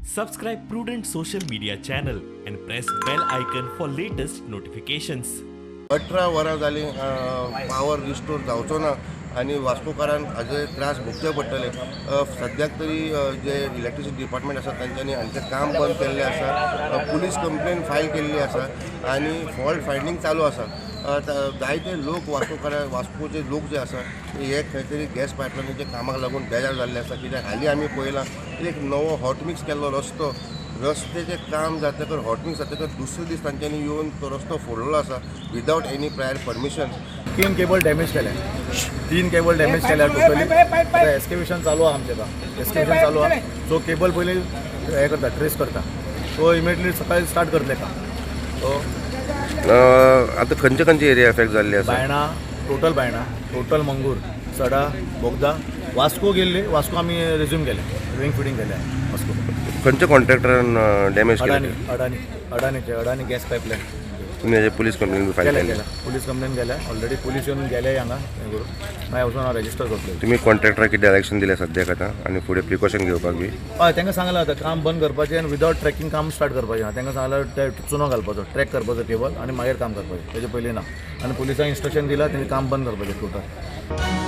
Subscribe Prudent social media channel and press bell icon for latest notifications. 18 वरां जाली power restore जावचो ना आणि वास्कोकारांक हाजे त्रास भोगचे पडटले। सद्याक तरी जे इलेक्ट्रिसिटी डिपार्टमेंट आसा तांच्यांनी हांचें काम बंद केल्लें आसा, पुलीस कंप्लेन फायल केल्ली आसा आनी फॉल्ट फायंडींग चालू आसा। जायते लोक वास्कोचे लोक जे आसा हे खंय तरी गॅस पायपलायनीच्या कामाक लागून बेजार जाल्ले आसा। कित्याक हालीं आमी पळयलां एक नवो हॉट मिक्स केल्लो रस्त्याचें काम जातकर हॉट मिक्स जातकर दुसरे दीस तांच्यांनी येवन तो रस्तो फोडलेलो आसा without any prior permission. 3 cable damage केल्या, 3 केबल डॅमेज केल्या टोटली। आता एक्सकेवेशन चालू आहे आमचे एक्सकेवेशन चालू आहे। जो केबल पहिले हे करता ट्रेस करता तो इमिडिएटली सकाळी स्टार्ट करतले का तो आता खंयचे एरिया इफेक्ट जाल्ले आसा? बायणा टोटल मंगूर सडा बोगदा वास्को गेल्ले। वास्को आमी रिज्यूम केले, विंग फिडिंग केल्या वास्को। खंयच्या कॉन्ट्रॅक्टरान डॅमेज केले? अडानी गॅस पायपलायन। तुम्ही हेजे पुलीस कंप्लेन फायल केली? पुलीस कंप्लेन केल्या ऑलरेडी। पुलीस येऊन गेले हांगा हें करून मागीर वचून हांव रजिस्टर करतलो। तुम्ही कॉन्ट्रॅक्टराक कितें डायरेक्शन दिलें सद्याक आतां आनी फुडें प्रिकॉशन घेवपाक बी? हय, तांकां सांगलां आतां काम बंद करपाचें आनी विदावट ट्रॅकिंग काम स्टार्ट करपाचें। तांकां सांगलां चुनो घालपाचो, ट्रॅक करपाचो केबल आनी मागीर काम करपाचें, तेजे पयलीं ना। आनी पुलिसांक इन्स्ट्रक्शन दिलां तेंचें काम बंद करपाचें टोटल।